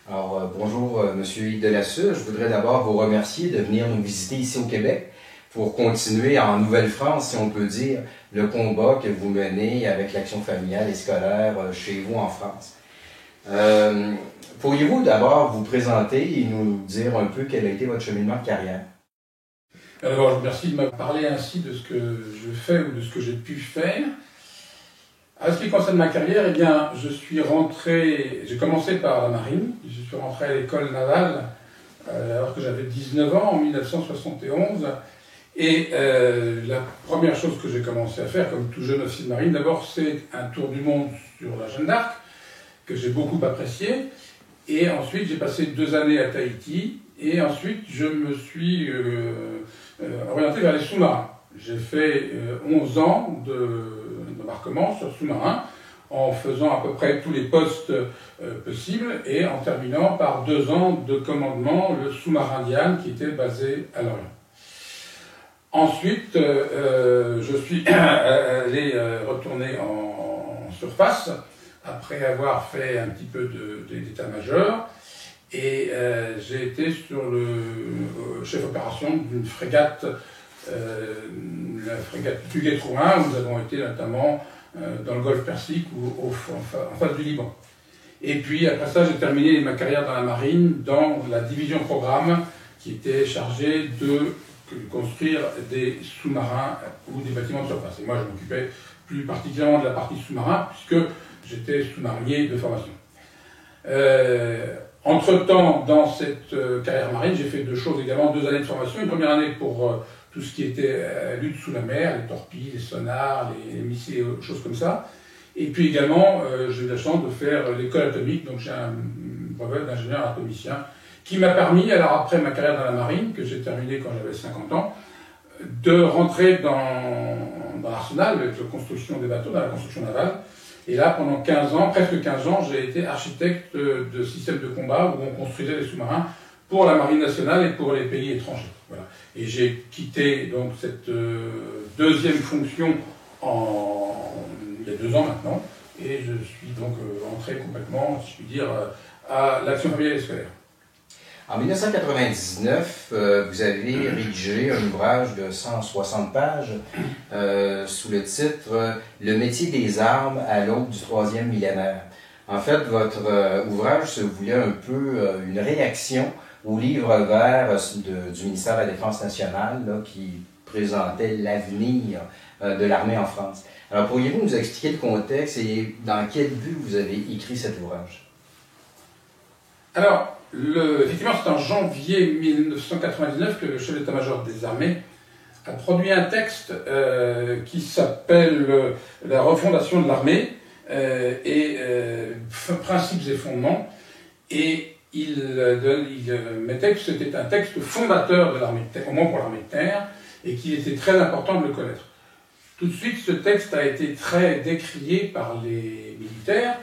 Alors, bonjour, Monsieur Yves Delassure. Je voudrais d'abord vous remercier de venir nous visiter ici au Québec pour continuer en Nouvelle-France, si on peut dire, le combat que vous menez avec l'action familiale et scolaire chez vous en France. Pourriez-vous d'abord vous présenter et nous dire un peu quel a été votre cheminement de carrière? D'abord, je vous remercie de me parler ainsi de ce que je fais ou de ce que j'ai pu faire. À ce qui concerne ma carrière, eh bien, j'ai commencé par la marine, je suis rentré à l'école navale alors que j'avais 19 ans, en 1971. Et la première chose que j'ai commencé à faire, comme tout jeune officier de marine, d'abord, c'est un tour du monde sur la Jeanne d'Arc, que j'ai beaucoup apprécié. Et ensuite, j'ai passé 2 années à Tahiti. Et ensuite, je me suis orienté vers les sous-marins. J'ai fait 11 ans d'embarquement sur sous-marin, en faisant à peu près tous les postes possibles, et en terminant par 2 ans de commandement, le sous-marin Diane, qui était basé à Lorient. Ensuite, je suis allé retourner en surface, après avoir fait un petit peu d'état-major, et j'ai été sur le chef opération d'une frégate, la frégate Huguet-Trouin, où nous avons été notamment dans le golfe Persique ou en face du Liban. Et puis après ça, j'ai terminé ma carrière dans la marine, dans la division programme, qui était chargée de construire des sous-marins ou des bâtiments de surface. Et moi, je m'occupais plus particulièrement de la partie sous-marin, puisque j'étais sous-marinier de formation. Entre-temps, dans cette carrière marine, j'ai fait 2 choses également, 2 années de formation. Une première année pour tout ce qui était lutte sous la mer, les torpilles, les sonars, les missiles, choses comme ça. Et puis également, j'ai eu la chance de faire l'école atomique, donc j'ai un brevet d'ingénieur atomicien, qui m'a permis, alors après ma carrière dans la marine, que j'ai terminée quand j'avais 50 ans, de rentrer dans l'arsenal, avec la construction des bateaux, dans la construction navale. Et là, pendant 15 ans, presque 15 ans, j'ai été architecte de systèmes de combat où on construisait les sous-marins pour la marine nationale et pour les pays étrangers. Voilà. Et j'ai quitté donc cette deuxième fonction il y a 2 ans maintenant, et je suis donc entré complètement, si je puis dire, à l'action familiale et scolaire. En 1999, vous avez rédigé un ouvrage de 160 pages sous le titre « Le métier des armes à l'aube du 3e millénaire ». En fait, votre ouvrage se voulait un peu une réaction au livre vert du ministère de la Défense nationale là, qui présentait l'avenir de l'armée en France. Alors, pourriez-vous nous expliquer le contexte et dans quel but vous avez écrit cet ouvrage? Alors, effectivement, c'est en janvier 1999 que le chef d'état-major des armées a produit un texte qui s'appelle « La refondation de l'armée et principes et fondements ». Et il mettait que c'était un texte fondateur de l'armée de terre, au moins pour l'armée de terre, et qu'il était très important de le connaître. Tout de suite, ce texte a été très décrié par les militaires,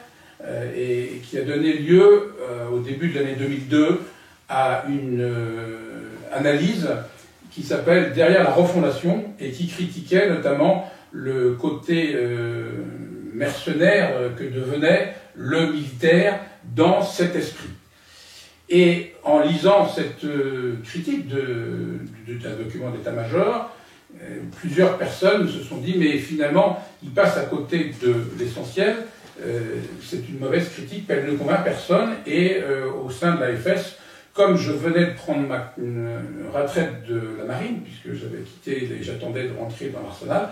et qui a donné lieu, au début de l'année 2002, à une analyse qui s'appelle « Derrière la refondation » et qui critiquait notamment le côté mercenaire que devenait le militaire dans cet esprit. Et en lisant cette critique d'un document d'état-major, plusieurs personnes se sont dit « mais finalement, il passe à côté de l'essentiel ». C'est une mauvaise critique, elle ne convainc personne, et au sein de l'AFS, comme je venais de prendre ma retraite de la marine, puisque j'avais quitté et j'attendais de rentrer dans l'arsenal,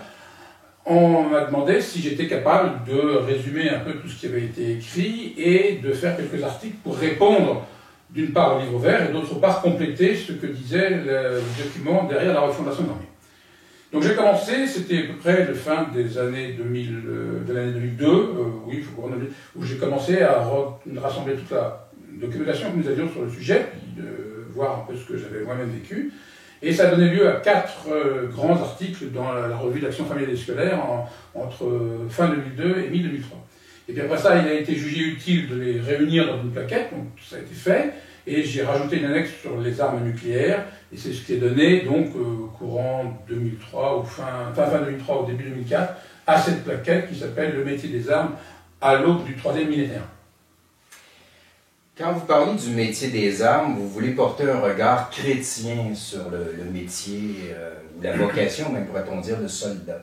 on m'a demandé si j'étais capable de résumer un peu tout ce qui avait été écrit et de faire quelques articles pour répondre d'une part au livre vert et d'autre part compléter ce que disait le document derrière la refondation de l'armée. Donc j'ai commencé, c'était à peu près la fin des années 2000, de l'année 2002, où j'ai commencé à rassembler toute la documentation que nous avions sur le sujet, puis de voir un peu ce que j'avais moi-même vécu. Et ça a donné lieu à 4 grands articles dans la revue d'Action familiale et scolaire entre fin 2002 et mi-2003. Et puis après ça, il a été jugé utile de les réunir dans une plaquette, donc ça a été fait. Et j'ai rajouté une annexe sur les armes nucléaires, et c'est ce qui est donné donc courant 2003, ou fin 2003 ou début 2004, à cette plaquette qui s'appelle « Le métier des armes à l'aube du 3e millénaire ». Quand vous parlez du métier des armes, vous voulez porter un regard chrétien sur le métier, ou la vocation, même pourrait-on dire, de soldat.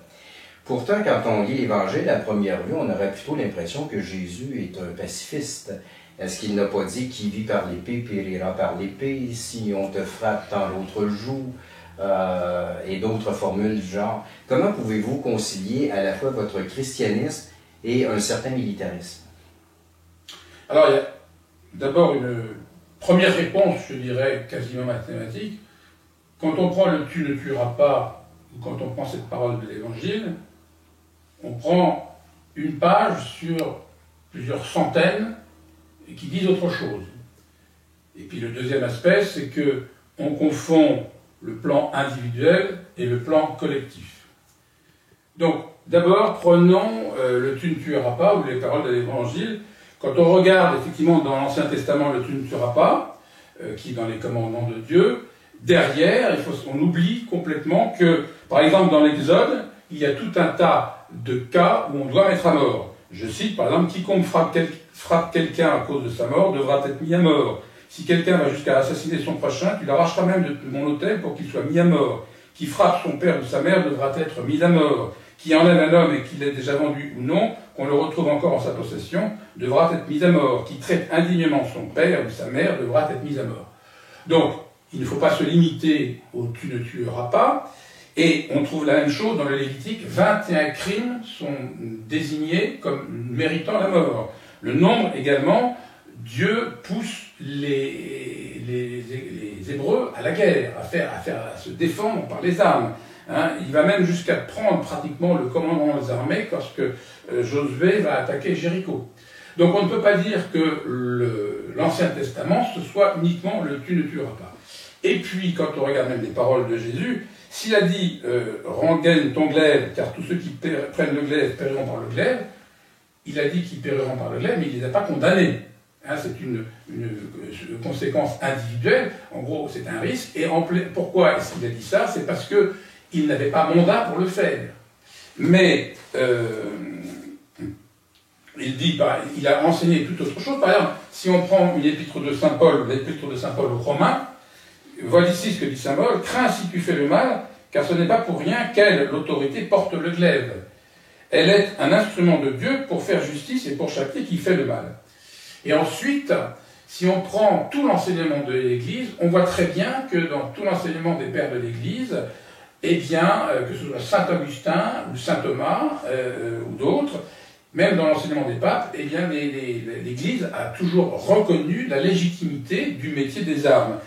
Pourtant, quand on lit l'Évangile à première vue, on aurait plutôt l'impression que Jésus est un pacifiste. Est-ce qu'il n'a pas dit « qui vit par l'épée périra par l'épée »,« si on te frappe, tends l'autre joue », et d'autres formules du genre. Comment pouvez-vous concilier à la fois votre christianisme et un certain militarisme? Alors, il y a d'abord une première réponse, je dirais, quasiment mathématique. Quand on prend le « tu ne tueras pas », ou quand on prend cette parole de l'Évangile, on prend une page sur plusieurs centaines qui disent autre chose. Et puis le deuxième aspect, c'est que on confond le plan individuel et le plan collectif. Donc, d'abord, prenons le « tu ne tueras pas » ou les paroles de l'Évangile. Quand on regarde effectivement dans l'Ancien Testament le « tu ne tueras pas », qui est dans les commandements de Dieu, derrière, on oublie complètement que, par exemple, dans l'Exode, il y a tout un tas de cas où on doit mettre à mort. Je cite, par exemple, « quiconque frappe quelqu'un à cause de sa mort devra être mis à mort. Si quelqu'un va jusqu'à assassiner son prochain, tu l'arracheras même de mon autel pour qu'il soit mis à mort. Qui frappe son père ou sa mère devra être mis à mort. Qui enlève un homme et qu'il l'ait déjà vendu ou non, qu'on le retrouve encore en sa possession, devra être mis à mort. Qui traite indignement son père ou sa mère devra être mis à mort. » Donc, il ne faut pas se limiter au « tu ne tueras pas ». Et on trouve la même chose dans le Lévitique. 21 crimes sont désignés comme méritant la mort. Le nombre également, Dieu pousse les Hébreux à la guerre, à se défendre par les armes. Hein, il va même jusqu'à prendre pratiquement le commandement des armées lorsque Josué va attaquer Jéricho. Donc on ne peut pas dire que l'Ancien Testament, ce soit uniquement le « tu ne tueras pas ». Et puis, quand on regarde même les paroles de Jésus, s'il a dit « rengaine ton glaive, car tous ceux qui prennent le glaive périront par le glaive », il a dit qu'ils périront par le glaive, mais il ne les a pas condamnés. Hein, c'est une conséquence individuelle. En gros, c'est un risque. Et pourquoi est-ce qu'il a dit ça? C'est parce qu'il n'avait pas mandat pour le faire. Mais il a enseigné tout autre chose. Par exemple, si on prend une épître de Saint Paul, l'épître de Saint Paul aux Romains, voilà ici ce que dit Saint Paul: « Crains si tu fais le mal, car ce n'est pas pour rien qu'elle, l'autorité, porte le glaive. Elle est un instrument de Dieu pour faire justice et pour châtier qui fait le mal. » Et ensuite, si on prend tout l'enseignement de l'Église, on voit très bien que dans tout l'enseignement des pères de l'Église, eh bien, que ce soit Saint Augustin ou Saint Thomas ou d'autres, même dans l'enseignement des papes, eh bien, l'Église a toujours reconnu la légitimité du métier des armes.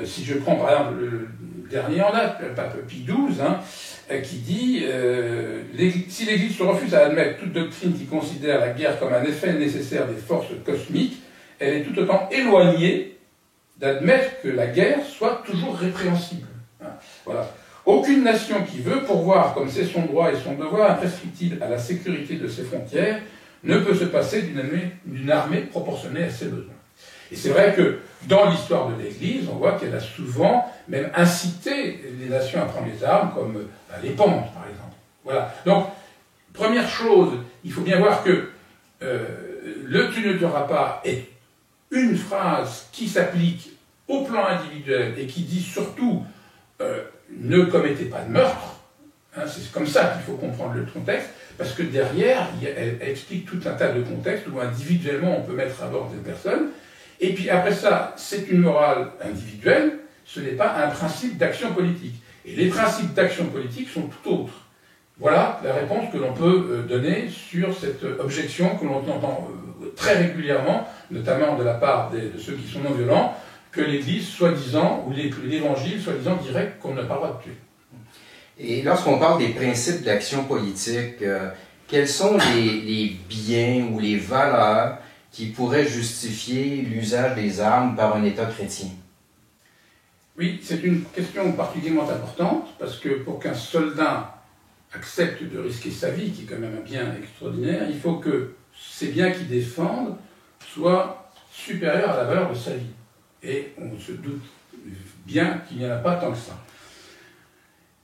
Si je prends par exemple le dernier en date, le pape Pie XII, qui dit si l'Église se refuse à admettre toute doctrine qui considère la guerre comme un effet nécessaire des forces cosmiques, elle est tout autant éloignée d'admettre que la guerre soit toujours répréhensible. Voilà. Aucune nation qui veut pourvoir, comme c'est son droit et son devoir imprescriptible, à la sécurité de ses frontières, ne peut se passer d'une armée proportionnée à ses besoins. Et c'est vrai que dans l'histoire de l'Église, on voit qu'elle a souvent même incité les nations à prendre les armes, comme les Pontes, par exemple. Voilà. Donc, première chose, il faut bien voir que le « tu ne tueras pas » est une phrase qui s'applique au plan individuel et qui dit surtout ne commettez pas de meurtre. Hein, c'est comme ça qu'il faut comprendre le contexte, parce que derrière, elle explique tout un tas de contextes où individuellement on peut mettre à bord des personnes. Et puis après ça, c'est une morale individuelle, ce n'est pas un principe d'action politique. Et les principes d'action politique sont tout autres. Voilà la réponse que l'on peut donner sur cette objection que l'on entend très régulièrement, notamment de la part de ceux qui sont non violents, que l'Église, soi-disant, ou l'Évangile, soi-disant, dirait qu'on n'a pas le droit de tuer. Et lorsqu'on parle des principes d'action politique, quels sont les biens ou les valeurs qui pourraient justifier l'usage des armes par un État chrétien? Oui, c'est une question particulièrement importante, parce que pour qu'un soldat accepte de risquer sa vie, qui est quand même un bien extraordinaire, il faut que ces biens qu'il défende soient supérieurs à la valeur de sa vie. Et on se doute bien qu'il n'y en a pas tant que ça.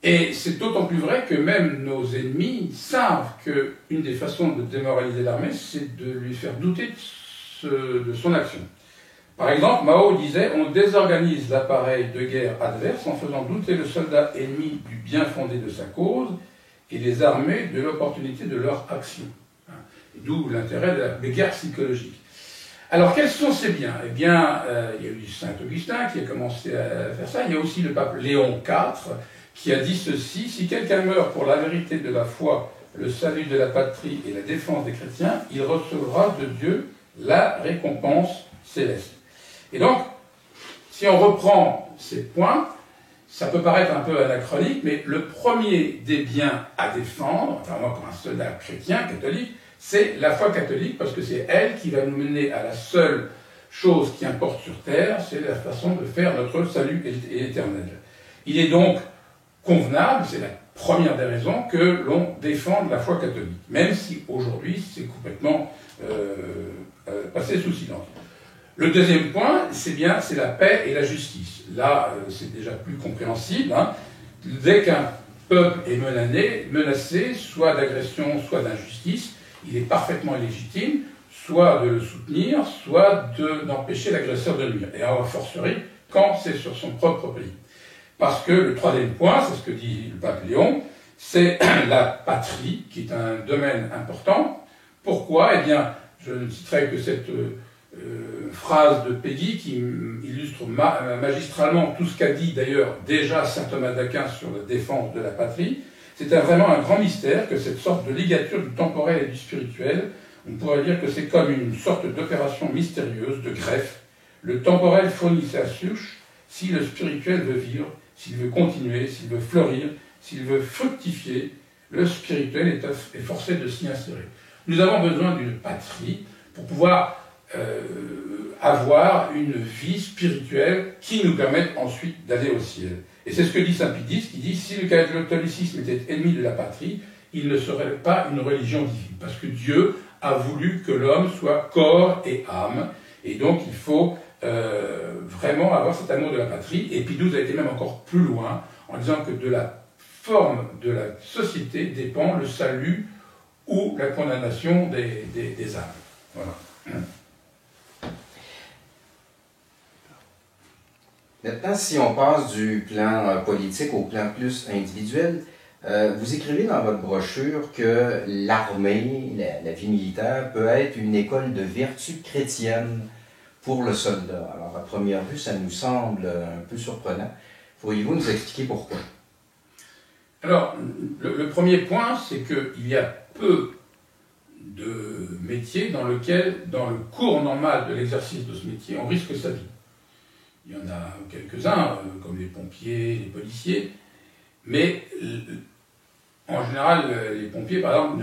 Et c'est d'autant plus vrai que même nos ennemis savent qu'une des façons de démoraliser l'armée, c'est de lui faire douter de son action. Par exemple, Mao disait « On désorganise l'appareil de guerre adverse en faisant douter le soldat ennemi du bien fondé de sa cause et les armées de l'opportunité de leur action. » D'où l'intérêt des guerres psychologiques. Alors, quels sont ces biens? Eh bien, il y a eu Saint-Augustin qui a commencé à faire ça. Il y a aussi le pape Léon IV qui a dit ceci: « Si quelqu'un meurt pour la vérité de la foi, le salut de la patrie et la défense des chrétiens, il recevra de Dieu la récompense céleste. » Et donc, si on reprend ces points, ça peut paraître un peu anachronique, mais le premier des biens à défendre, enfin moi comme un soldat chrétien, catholique, c'est la foi catholique, parce que c'est elle qui va nous mener à la seule chose qui importe sur terre, c'est la façon de faire notre salut éternel. Il est donc convenable, c'est la première des raisons, que l'on défende la foi catholique, même si aujourd'hui c'est complètement passé sous silence. Le deuxième point, c'est la paix et la justice. Là, c'est déjà plus compréhensible. Hein. Dès qu'un peuple est menacé, soit d'agression, soit d'injustice, il est parfaitement légitime, soit de le soutenir, soit d'empêcher l'agresseur de nuire. Et a fortiori, quand c'est sur son propre pays. Parce que le troisième point, c'est ce que dit le pape Léon, c'est la patrie, qui est un domaine important. Pourquoi? Eh bien, je ne citerai que cette phrase de Peggy qui illustre magistralement tout ce qu'a dit d'ailleurs déjà saint Thomas d'Aquin sur la défense de la patrie. C'est vraiment un grand mystère que cette sorte de ligature du temporel et du spirituel, on pourrait dire que c'est comme une sorte d'opération mystérieuse, de greffe. Le temporel fournit sa souche si le spirituel veut vivre, s'il veut continuer, s'il veut fleurir, s'il veut fructifier, le spirituel est forcé de s'y insérer. Nous avons besoin d'une patrie pour pouvoir avoir une vie spirituelle qui nous permette ensuite d'aller au ciel. Et c'est ce que dit saint Pie X, qui dit « Si le catholicisme était ennemi de la patrie, il ne serait pas une religion divine. » Parce que Dieu a voulu que l'homme soit corps et âme, et donc il faut vraiment avoir cet amour de la patrie. Et Pie XII a été même encore plus loin, en disant que de la forme de la société dépend le salut ou la condamnation des âmes. Voilà. Maintenant, si on passe du plan politique au plan plus individuel, vous écrivez dans votre brochure que l'armée, la vie militaire, peut être une école de vertu chrétienne pour le soldat. Alors, à première vue, ça nous semble un peu surprenant. Pourriez-vous nous expliquer pourquoi? Alors, le premier point, c'est qu'il y a peu de métiers dans lequel, dans le cours normal de l'exercice de ce métier, on risque sa vie. Il y en a quelques-uns, comme les pompiers, les policiers, mais en général, les pompiers, par exemple,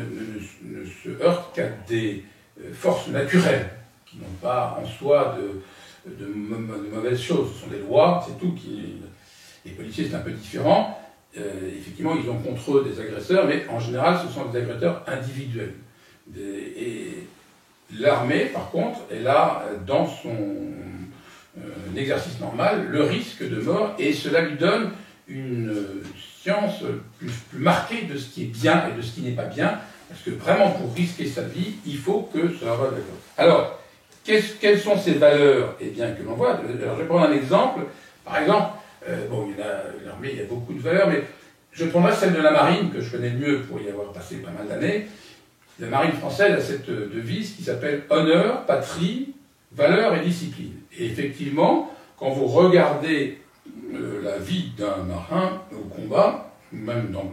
ne se heurtent qu'à des forces naturelles, qui n'ont pas en soi de mauvaises choses. Ce sont des lois, c'est tout. Les policiers, c'est un peu différent. Effectivement, ils ont contre eux des agresseurs, mais en général, ce sont des agresseurs individuels. Et l'armée, par contre, est là, dans son exercice normal, le risque de mort, et cela lui donne une science plus marquée de ce qui est bien et de ce qui n'est pas bien, parce que vraiment, pour risquer sa vie, il faut que ça va d'accord. Alors, quelles sont ces valeurs, eh bien, que l'on voit? Alors, je vais prendre un exemple. Par exemple, l'armée, il y a beaucoup de valeurs, mais je prendrai celle de la marine, que je connais le mieux pour y avoir passé pas mal d'années. La marine française a cette devise qui s'appelle « honneur, patrie, valeur et discipline ». Et effectivement, quand vous regardez la vie d'un marin au combat, même dans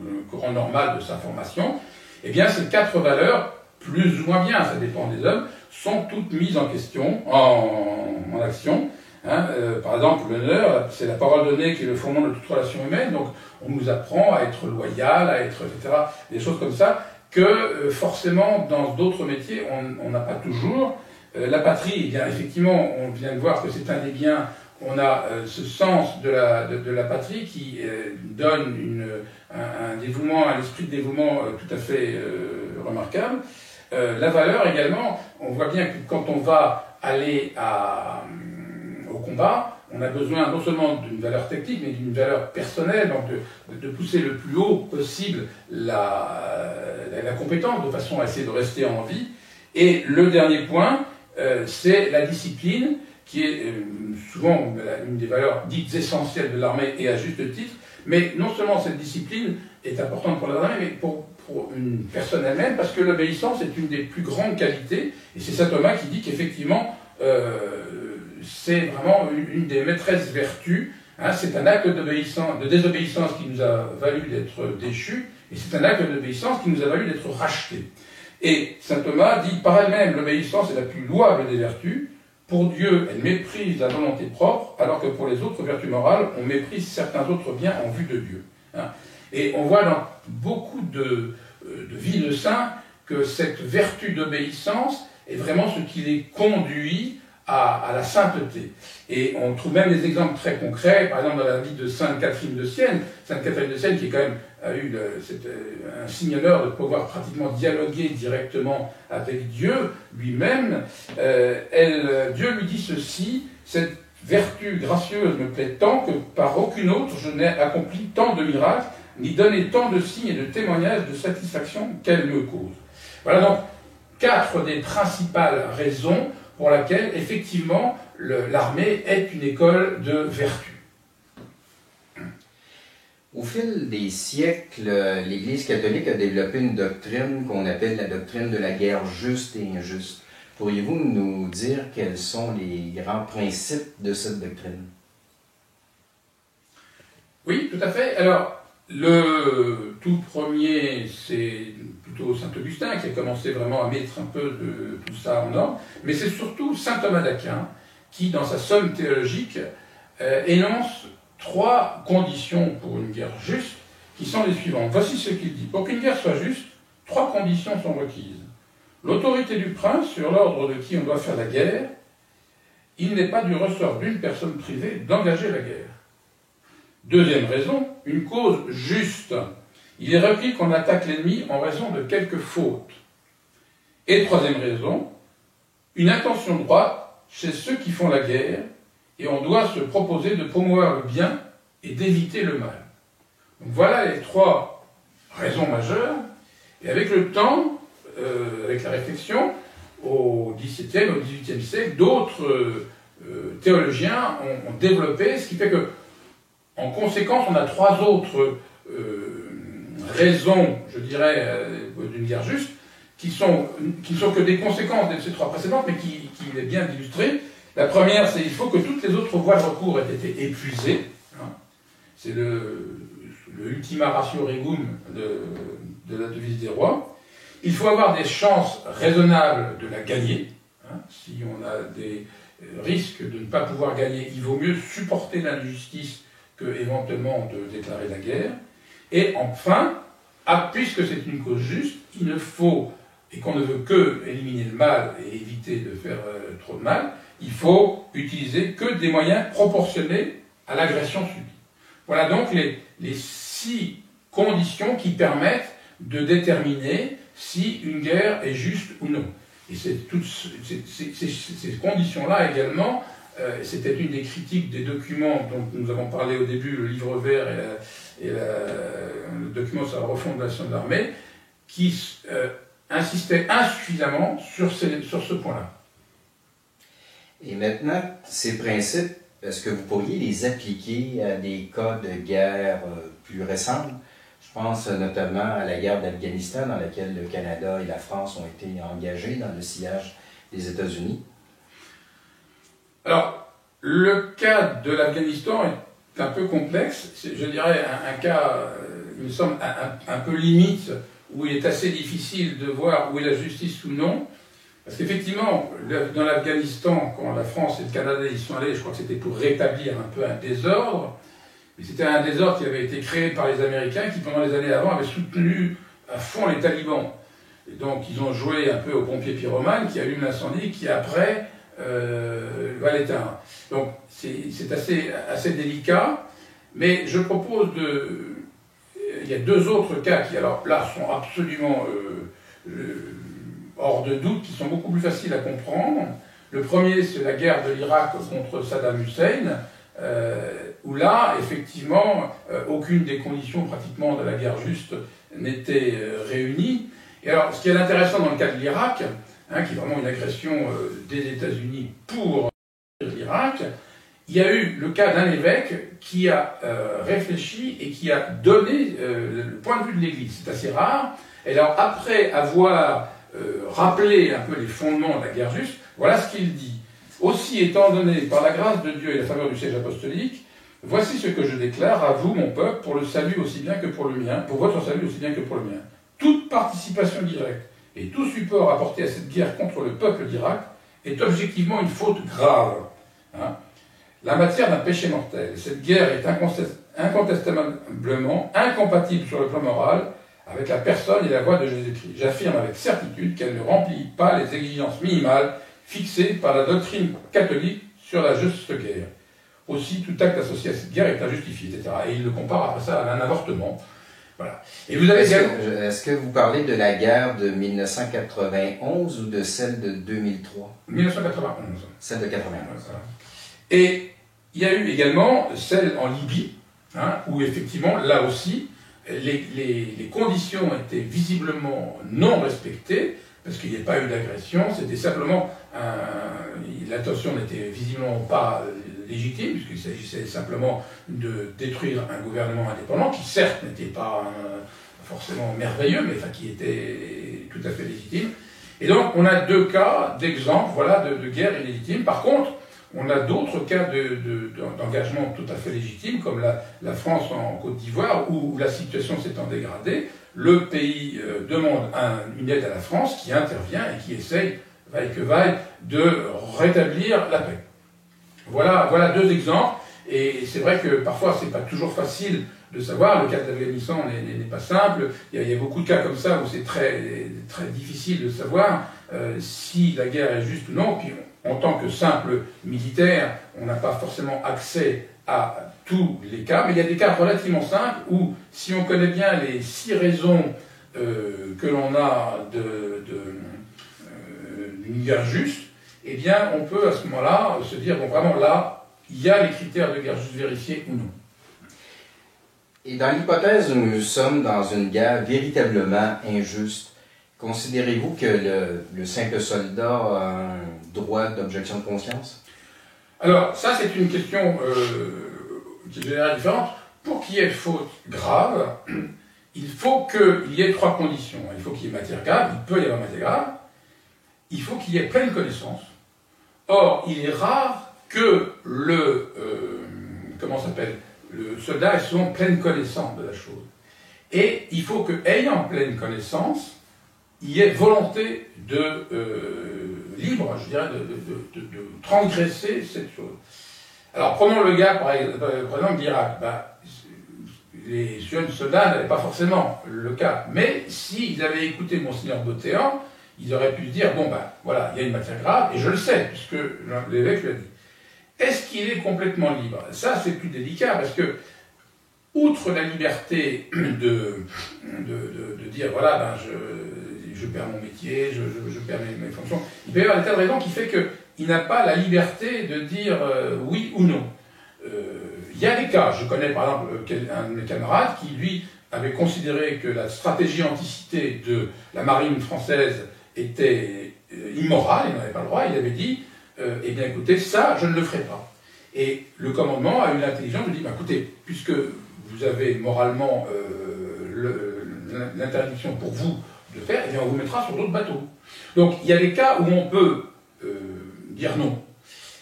le courant normal de sa formation, eh bien ces quatre valeurs, plus ou moins bien, ça dépend des hommes, sont toutes mises en question, en action. Hein, par exemple, l'honneur, c'est la parole donnée qui est le fondement de toute relation humaine, donc on nous apprend à être loyal, à être, etc., des choses comme ça, que forcément, dans d'autres métiers, on n'a pas toujours. La patrie, eh bien, effectivement, on vient de voir que c'est un des biens, on a ce sens de la patrie qui donne un dévouement, un esprit de dévouement tout à fait remarquable. La valeur également, on voit bien que quand on va aller au combat, on a besoin non seulement d'une valeur technique, mais d'une valeur personnelle, donc de pousser le plus haut possible la compétence, de façon à essayer de rester en vie. Et le dernier point, c'est la discipline, qui est souvent une des valeurs dites essentielles de l'armée, et à juste titre, mais non seulement cette discipline est importante pour l'armée, mais pour une personne elle-même, parce que l'obéissance est une des plus grandes qualités, et c'est saint Thomas qui dit qu'effectivement, c'est vraiment une des maîtresses vertus. Hein, c'est un acte de désobéissance qui nous a valu d'être déchus, et c'est un acte d'obéissance qui nous a valu d'être rachetés. Et saint Thomas dit par elle-même, l'obéissance est la plus louable des vertus. Pour Dieu, elle méprise la volonté propre, alors que pour les autres vertus morales, on méprise certains autres biens en vue de Dieu. Hein. Et on voit dans beaucoup de vies de saints que cette vertu d'obéissance est vraiment ce qui les conduit à la sainteté. Et on trouve même des exemples très concrets, par exemple dans la vie de Sainte Catherine de Sienne. Sainte Catherine de Sienne qui quand même a eu un signe honneur de pouvoir pratiquement dialoguer directement avec Dieu lui-même. Dieu lui dit ceci: cette vertu gracieuse me plaît tant que par aucune autre je n'ai accompli tant de miracles, ni donné tant de signes et de témoignages de satisfaction qu'elle me cause. Voilà donc 4 des principales raisons pour laquelle, effectivement, l'armée est une école de vertu. Au fil des siècles, l'Église catholique a développé une doctrine qu'on appelle la doctrine de la guerre juste et injuste. Pourriez-vous nous dire quels sont les grands principes de cette doctrine? Oui, tout à fait. Alors, le tout premier, c'est plutôt saint Augustin qui a commencé vraiment à mettre un peu de tout ça en ordre, mais c'est surtout saint Thomas d'Aquin qui, dans sa somme théologique, énonce 3 conditions pour une guerre juste, qui sont les suivantes. Voici ce qu'il dit. Pour qu'une guerre soit juste, 3 conditions sont requises. L'autorité du prince sur l'ordre de qui on doit faire la guerre. Il n'est pas du ressort d'une personne privée d'engager la guerre. Deuxième raison, une cause juste. Il est requis qu'on attaque l'ennemi en raison de quelque faute. Et troisième raison, une intention droite chez ceux qui font la guerre, et on doit se proposer de promouvoir le bien et d'éviter le mal. Donc voilà les 3 raisons majeures, et avec le temps, avec la réflexion, au XVIIe, au XVIIIe siècle, d'autres théologiens ont développé, ce qui fait que, en conséquence, on a 3 autres raisons, je dirais, d'une guerre juste, qui ne sont que des conséquences de ces 3 précédentes, mais qui est bien illustré. La première, c'est qu'il faut que toutes les autres voies de recours aient été épuisées. Hein. C'est le ultima ratio regum de la devise des rois. Il faut avoir des chances raisonnables de la gagner. Hein. Si on a des risques de ne pas pouvoir gagner, il vaut mieux supporter l'injustice que éventuellement de déclarer la guerre. Et enfin, puisque c'est une cause juste, il ne faut, et qu'on ne veut que éliminer le mal et éviter de faire trop de mal, il faut utiliser que des moyens proportionnés à l'agression subie. Voilà donc les 6 conditions qui permettent de déterminer si une guerre est juste ou non. Et c'est toutes ces conditions-là également, c'était une des critiques des documents dont nous avons parlé au début, le livre vert et le document sur la refondation de l'armée, qui insistait insuffisamment sur ce point-là. Et maintenant, ces principes, est-ce que vous pourriez les appliquer à des cas de guerre plus récents? Je pense notamment à la guerre d'Afghanistan, dans laquelle le Canada et la France ont été engagés dans le sillage des États-Unis. Alors, le cas de l'Afghanistan est un peu complexe. C'est, je dirais, un cas, il me semble, un peu limite, où il est assez difficile de voir où est la justice ou non. Parce qu'effectivement, dans l'Afghanistan, quand la France et le Canada y sont allés, je crois que c'était pour rétablir un peu un désordre. Mais c'était un désordre qui avait été créé par les Américains, qui pendant les années avant avaient soutenu à fond les talibans. Et donc ils ont joué un peu aux pompiers pyromanes, qui allument l'incendie, qui après va l'éteindre. Donc c'est assez délicat, mais je propose il y a 2 autres cas qui, alors là, sont absolument hors de doute, qui sont beaucoup plus faciles à comprendre. Le premier, c'est la guerre de l'Irak contre Saddam Hussein, où là, effectivement, aucune des conditions pratiquement de la guerre juste n'était réunie. Et alors, ce qui est intéressant dans le cas de l'Irak, qui est vraiment une agression des États-Unis pour l'Irak, il y a eu le cas d'un évêque qui a réfléchi et qui a donné le point de vue de l'Église. C'est assez rare. Et alors, après avoir rappelé un peu les fondements de la guerre juste, voilà ce qu'il dit. Aussi, étant donné par la grâce de Dieu et la faveur du siège apostolique, voici ce que je déclare à vous, mon peuple, pour le salut aussi bien que pour le mien, pour votre salut aussi bien que pour le mien. Toute participation directe et tout support apporté à cette guerre contre le peuple d'Irak est objectivement une faute grave. La matière d'un péché mortel. Cette guerre est incontestablement incompatible sur le plan moral avec la personne et la voie de Jésus-Christ. J'affirme avec certitude qu'elle ne remplit pas les exigences minimales fixées par la doctrine catholique sur la juste guerre. Aussi, tout acte associé à cette guerre est injustifié, etc. Et il le compare après ça à un avortement. Voilà. Et vous avez Est-ce que vous parlez de la guerre de 1991 ou de celle de 2003? 1991. Celle de 91. Voilà. Et il y a eu également celle en Libye, où effectivement, là aussi, les conditions étaient visiblement non respectées, parce qu'il n'y a pas eu d'agression, c'était simplement, l'intention n'était visiblement pas légitime, puisqu'il s'agissait simplement de détruire un gouvernement indépendant, qui certes n'était pas forcément merveilleux, mais enfin, qui était tout à fait légitime. Et donc, on a deux cas d'exemple, voilà, de guerre illégitime. Par contre, on a d'autres cas d'engagement tout à fait légitimes, comme la France en Côte d'Ivoire, où la situation s'étant dégradée, le pays demande une aide à la France, qui intervient et qui essaye, vaille que vaille, de rétablir la paix. Voilà deux exemples, et c'est vrai que parfois c'est pas toujours facile de savoir, le cas d'Afghanistan n'est pas simple, il y a beaucoup de cas comme ça où c'est très, très difficile de savoir si la guerre est juste ou non, puis en tant que simple militaire, on n'a pas forcément accès à tous les cas, mais il y a des cas relativement simples où, si on connaît bien les 6 raisons que l'on a d'une guerre juste, eh bien, on peut à ce moment-là se dire, bon, vraiment là, il y a les critères de guerre juste vérifiés ou non. Et dans l'hypothèse où nous sommes dans une guerre véritablement injuste, considérez-vous que le simple soldat a un droit d'objection de conscience? Alors, ça, c'est une question qui est généralement différente. Pour qu'il y ait faute grave, il faut qu'il y ait 3 conditions. Il faut qu'il y ait matière grave, il peut y avoir matière grave, il faut qu'il y ait pleine connaissance. Or, il est rare que le soldat ait souvent pleine connaissance de la chose. Et il faut qu'ayant pleine connaissance, il y ait volonté libre, je dirais, de transgresser cette chose. Alors, prenons le gars, par exemple, d'Irak. Les jeunes soldats n'avaient pas forcément le cas. Mais s'ils avaient écouté Monseigneur Botéan, ils auraient pu se dire, bon, voilà, il y a une matière grave, et je le sais, puisque l'évêque lui a dit. Est-ce qu'il est complètement libre? Ça, c'est plus délicat, parce que, outre la liberté de dire, voilà, je perds mon métier, je perds mes fonctions, il peut y avoir des tas de raisons qui fait qu'il n'a pas la liberté de dire oui ou non. Il y a des cas, je connais par exemple un de mes camarades qui, lui, avait considéré que la stratégie anticité de la marine française était immorale, il n'avait pas le droit, il avait dit, eh bien écoutez, ça, je ne le ferai pas. Et le commandement a eu l'intelligence de dire, écoutez, puisque vous avez moralement l'interdiction pour vous de faire, eh bien on vous mettra sur d'autres bateaux. Donc il y a des cas où on peut dire non.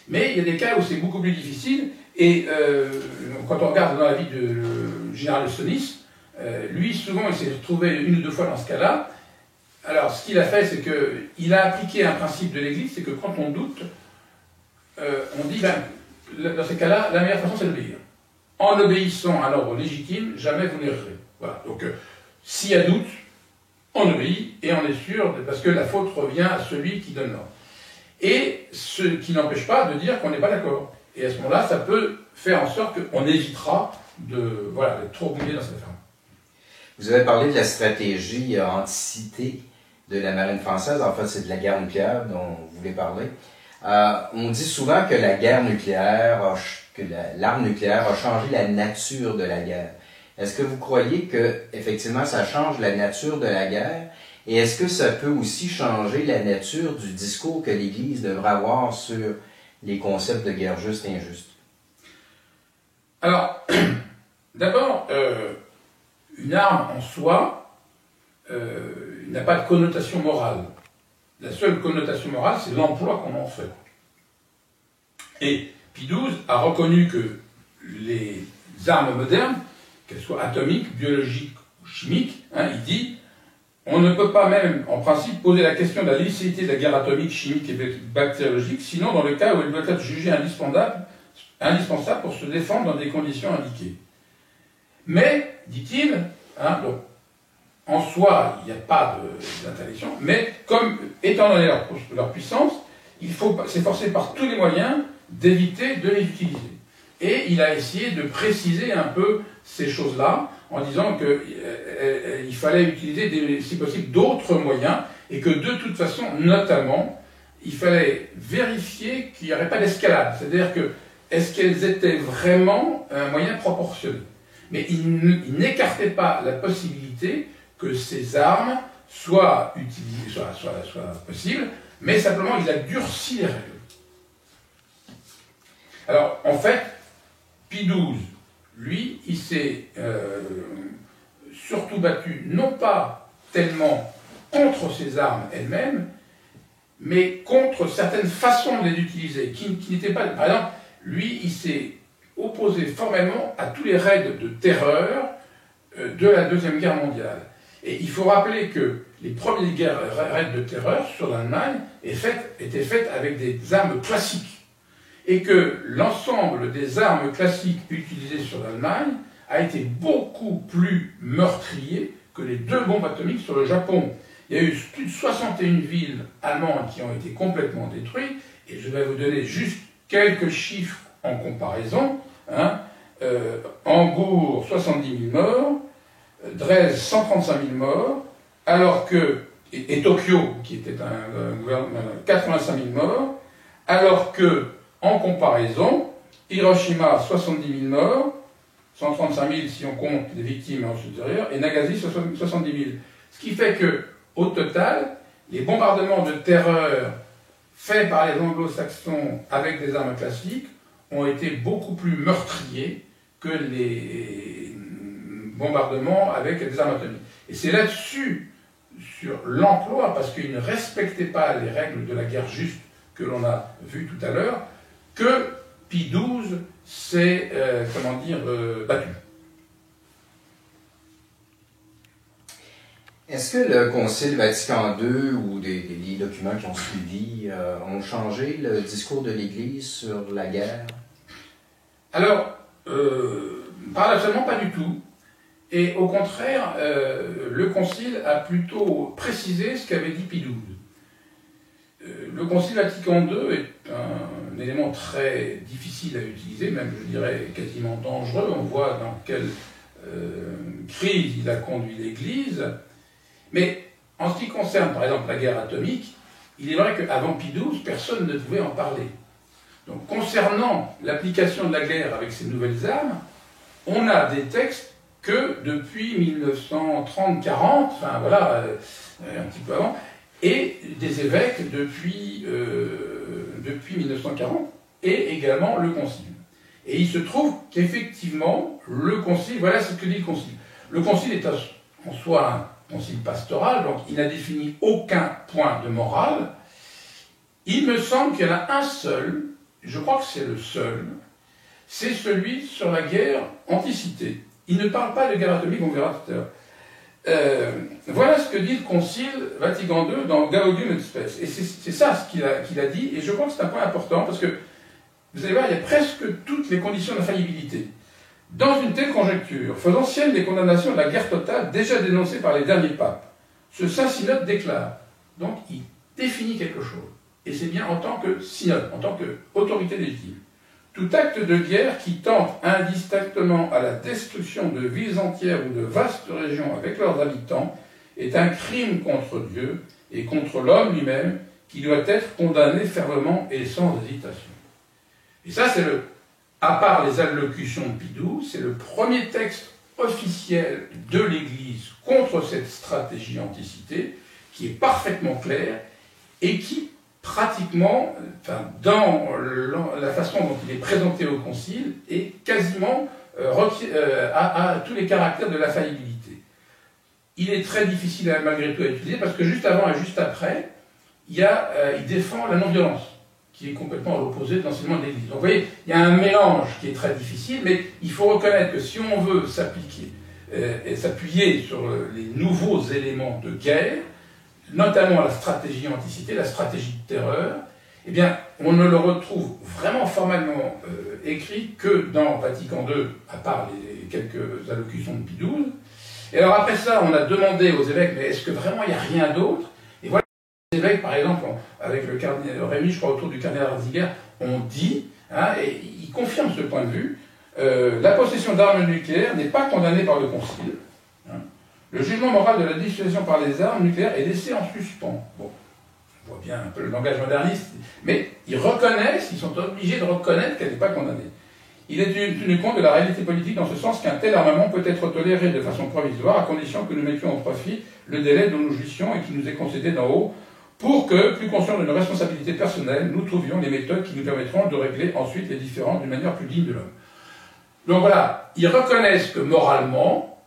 Mais il y a des cas où c'est beaucoup plus difficile, et quand on regarde dans la vie du général de Sonis, lui souvent il s'est retrouvé 1 ou 2 fois dans ce cas-là. Alors ce qu'il a fait, c'est qu'il a appliqué un principe de l'Église, c'est que quand on doute, on dit, dans ces cas-là, la meilleure façon c'est d'obéir. En obéissant à l'ordre légitime, jamais vous n'errerez. Voilà. Donc s'il y a doute, on obéit et on est sûr, parce que la faute revient à celui qui donne l'ordre. Et ce qui n'empêche pas de dire qu'on n'est pas d'accord. Et à ce moment-là, ça peut faire en sorte qu'on évitera d'être trop mouillé dans cette affaire. Vous avez parlé de la stratégie anticité de la marine française. En fait, c'est de la guerre nucléaire dont vous voulez parler. On dit souvent que la guerre nucléaire, que l'arme nucléaire a changé la nature de la guerre. Est-ce que vous croyez que effectivement ça change la nature de la guerre? Et est-ce que ça peut aussi changer la nature du discours que l'Église devrait avoir sur les concepts de guerre juste et injuste? Alors, d'abord, une arme en soi n'a pas de connotation morale. La seule connotation morale, c'est l'emploi qu'on en fait. Et Pie XII a reconnu que les armes modernes, qu'elles soient atomiques, biologiques ou chimiques, il dit on ne peut pas même, en principe, poser la question de la licéité de la guerre atomique, chimique et bactériologique, sinon dans le cas où elle doit être jugée indispensable pour se défendre dans des conditions indiquées. Mais, dit-il, donc, en soi, il n'y a pas d'interdiction, mais comme, étant donné leur puissance, il faut s'efforcer par tous les moyens d'éviter de les utiliser. Et il a essayé de préciser un peu ces choses-là, en disant qu'il fallait utiliser, si possible, d'autres moyens, et que de toute façon, notamment, il fallait vérifier qu'il n'y aurait pas d'escalade. C'est-à-dire que, est-ce qu'elles étaient vraiment un moyen proportionné? Mais il n'écartait pas la possibilité que ces armes soient utilisées, soient possibles, mais simplement il a durci les règles. Alors, en fait, Pie XII, lui, il s'est surtout battu, non pas tellement contre ces armes elles-mêmes, mais contre certaines façons de les utiliser, qui n'étaient pas... Par exemple, lui, il s'est opposé formellement à tous les raids de terreur de la Deuxième Guerre mondiale. Et il faut rappeler que les premiers raids de terreur sur l'Allemagne étaient faits avec des armes classiques. Et que l'ensemble des armes classiques utilisées sur l'Allemagne a été beaucoup plus meurtrier que les 2 bombes atomiques sur le Japon. Il y a eu plus de 61 villes allemandes qui ont été complètement détruites, et je vais vous donner juste quelques chiffres en comparaison. Hambourg, 70 000 morts, Dresde, 135 000 morts, alors que, et Tokyo, qui était un gouvernement, 85 000 morts, alors que, en comparaison, Hiroshima, 70 000 morts, 135 000 si on compte les victimes en supérieur, et Nagasaki, 70 000. Ce qui fait que, au total, les bombardements de terreur faits par les anglo-saxons avec des armes classiques ont été beaucoup plus meurtriers que les bombardements avec des armes atomiques. Et c'est là-dessus, sur l'emploi, parce qu'ils ne respectaient pas les règles de la guerre juste que l'on a vu tout à l'heure, que Pie XII s'est, battu. Est-ce que le Concile Vatican II ou des documents qui ont suivi ont changé le discours de l'Église sur la guerre? Alors, paradoxalement, pas du tout. Et au contraire, le Concile a plutôt précisé ce qu'avait dit Pie XII. Le Concile Vatican II est un élément très difficile à utiliser, même je dirais quasiment dangereux. On voit dans quelle crise il a conduit l'Église. Mais en ce qui concerne par exemple la guerre atomique, il est vrai qu'avant Pie XII, personne ne pouvait en parler. Donc concernant l'application de la guerre avec ces nouvelles armes, on a des textes que depuis 1930-40, enfin voilà, un petit peu avant, et des évêques depuis 1940, et également le Concile. Et il se trouve qu'effectivement, le Concile, voilà ce que dit le Concile. Le Concile est en soi un concile pastoral, donc il n'a défini aucun point de morale. Il me semble qu'il y en a un seul, je crois que c'est le seul, c'est celui sur la guerre anticité. Il ne parle pas de guerre atomique, on verra tout à l'heure. Voilà ce que dit le Concile Vatican II dans Gaudium et Spes. Et c'est ça ce qu'il a dit, et je crois que c'est un point important, parce que, vous allez voir, il y a presque toutes les conditions d'infaillibilité. Dans une telle conjecture, faisant sienne les condamnations de la guerre totale déjà dénoncées par les derniers papes, ce Saint Synode déclare, donc il définit quelque chose, et c'est bien en tant que synode, en tant qu'autorité légitime. Tout acte de guerre qui tente indistinctement à la destruction de villes entières ou de vastes régions avec leurs habitants est un crime contre Dieu et contre l'homme lui-même qui doit être condamné fermement et sans hésitation. Et ça, c'est à part les allocutions de Pie XII, c'est le premier texte officiel de l'Église contre cette stratégie anticité, qui est parfaitement clair et qui, pratiquement, enfin, dans la façon dont il est présenté au Concile, est quasiment a tous les caractères de la faillibilité. Il est très difficile malgré tout à utiliser parce que juste avant et juste après, il défend la non-violence, qui est complètement à l'opposé de l'enseignement de l'Église. Donc vous voyez, il y a un mélange qui est très difficile, mais il faut reconnaître que si on veut s'appliquer et s'appuyer sur les nouveaux éléments de guerre, notamment la stratégie anticité, la stratégie de terreur, eh bien, on ne le retrouve vraiment formellement écrit que dans Vatican II, à part les quelques allocutions de Pie XII. Et alors après ça, on a demandé aux évêques, mais est-ce que vraiment il n'y a rien d'autre? Et voilà, les évêques, par exemple, avec le cardinal Rémy, je crois, autour du cardinal Ratzinger, ont dit, hein, et ils confirment ce point de vue, la possession d'armes nucléaires n'est pas condamnée par le Concile. Hein. Le jugement moral de la dissuasion par les armes nucléaires est laissé en suspens. Bon, on voit bien un peu le langage moderniste, mais ils reconnaissent, ils sont obligés de reconnaître qu'elle n'est pas condamnée. Il est tenu compte de la réalité politique dans ce sens qu'un tel armement peut être toléré de façon provisoire à condition que nous mettions au profit le délai dont nous jouissions et qui nous est concédé d'en haut pour que, plus conscients de nos responsabilités personnelles, nous trouvions les méthodes qui nous permettront de régler ensuite les différends d'une manière plus digne de l'homme. Donc voilà, ils reconnaissent que moralement,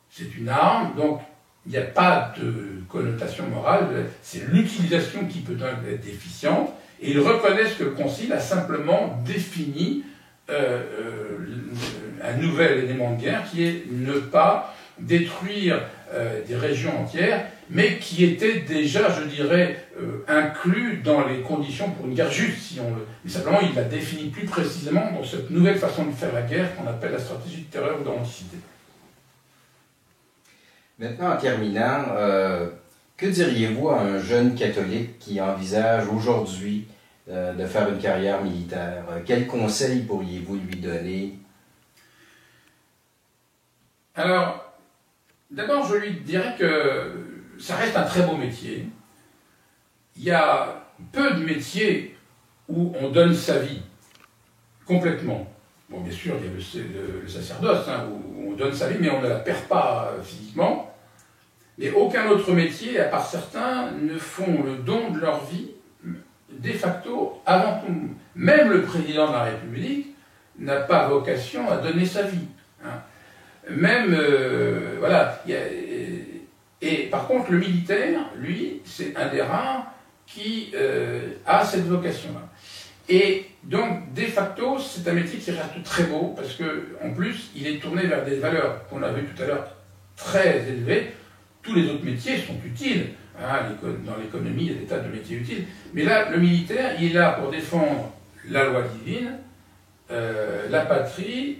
c'est une arme, donc il n'y a pas de connotation morale, c'est l'utilisation qui peut être déficiente, et ils reconnaissent que le Concile a simplement défini un nouvel élément de guerre qui est ne pas détruire des régions entières, mais qui était déjà, je dirais, inclus dans les conditions pour une guerre juste, si on le... Mais simplement, il l'a défini plus précisément dans cette nouvelle façon de faire la guerre qu'on appelle la stratégie de terreur ou d'anticité. Maintenant, en terminant, que diriez-vous à un jeune catholique qui envisage aujourd'hui de faire une carrière militaire? Quels conseils pourriez-vous lui donner? Alors, d'abord, je lui dirais que ça reste un très beau métier. Il y a peu de métiers où on donne sa vie complètement. Bon, bien sûr, il y a le sacerdoce, hein, où on donne sa vie, mais on ne la perd pas physiquement. Mais aucun autre métier, à part certains, ne font le don de leur vie de facto avant tout. Même le président de la République n'a pas vocation à donner sa vie. Hein. Même, voilà. Et par contre, le militaire, lui, c'est un des rares qui a cette vocation-là. Et donc, de facto, c'est un métier qui reste très beau, parce que en plus, il est tourné vers des valeurs qu'on a vues tout à l'heure très élevées. Tous les autres métiers sont utiles. Hein, dans l'économie, il y a des tas de métiers utiles. Mais là, le militaire, il est là pour défendre la loi divine, la patrie,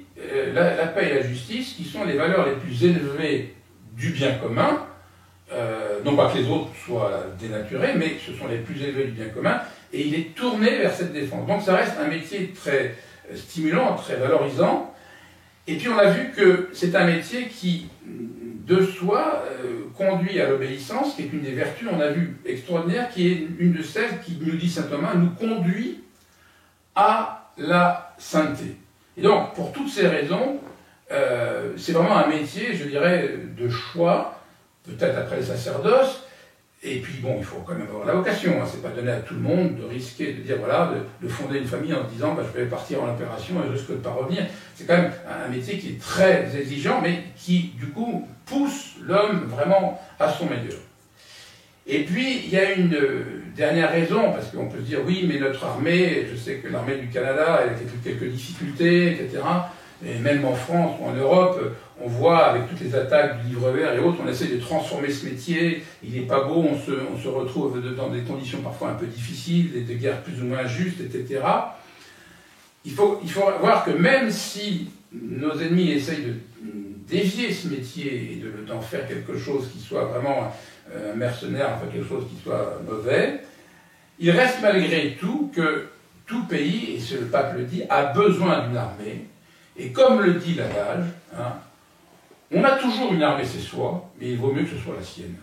la paix et la justice, qui sont les valeurs les plus élevées du bien commun. Non pas que les autres soient dénaturés, mais ce sont les plus élevés du bien commun. Et il est tourné vers cette défense. Donc ça reste un métier très stimulant, très valorisant. Et puis on a vu que c'est un métier qui, de soi, conduit à l'obéissance, qui est une des vertus, on a vu, extraordinaire, qui est une de celles qui, nous dit saint Thomas, nous conduit à la sainteté. Et donc, pour toutes ces raisons, c'est vraiment un métier, je dirais, de choix, peut-être après le sacerdoce. Et puis bon, il faut quand même avoir la vocation, hein. C'est pas donné à tout le monde de risquer de dire, voilà, de fonder une famille en se disant, bah, je vais partir en opération et je risque de ne pas revenir. C'est quand même un métier qui est très exigeant, mais qui, du coup, pousse l'homme vraiment à son meilleur. Et puis, il y a une dernière raison, parce qu'on peut se dire, oui, mais notre armée, je sais que l'armée du Canada, elle a quelques difficultés, etc., et même en France ou en Europe, on voit avec toutes les attaques du livre vert et autres, on essaie de transformer ce métier, il n'est pas beau, on se retrouve dans des conditions parfois un peu difficiles, des guerres plus ou moins justes, etc. Il faut voir que même si nos ennemis essayent de dévier ce métier et d'en faire quelque chose qui soit vraiment un mercenaire, enfin quelque chose qui soit mauvais, il reste malgré tout que tout pays, et le pape le dit, a besoin d'une armée. Et comme le dit l'adage, hein, on a toujours une armée, c'est soi, mais il vaut mieux que ce soit la sienne.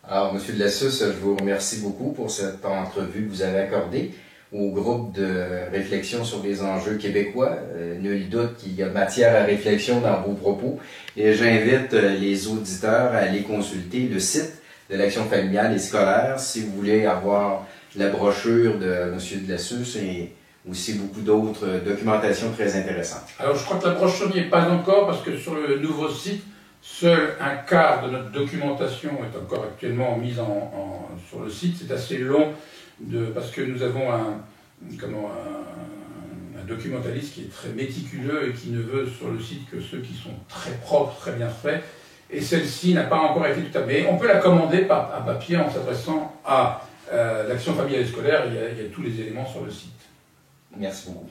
Alors, M. de Lassus, je vous remercie beaucoup pour cette entrevue que vous avez accordée au groupe de réflexion sur les enjeux québécois. Nul doute qu'il y a matière à réflexion dans vos propos. Et j'invite les auditeurs à aller consulter le site de l'action familiale et scolaire. Si vous voulez avoir la brochure de M. Delassus et aussi beaucoup d'autres documentations très intéressantes. Alors je crois que la brochure n'y est pas encore parce que sur le nouveau site, seul un quart de notre documentation est encore actuellement mise sur le site. C'est assez long parce que nous avons un documentaliste qui est très méticuleux et qui ne veut sur le site que ceux qui sont très propres, très bien faits. Et celle-ci n'a pas encore été tout à fait. Mais on peut la commander à papier en s'adressant à l'action familiale et scolaire. Il y a tous les éléments sur le site. Merci beaucoup.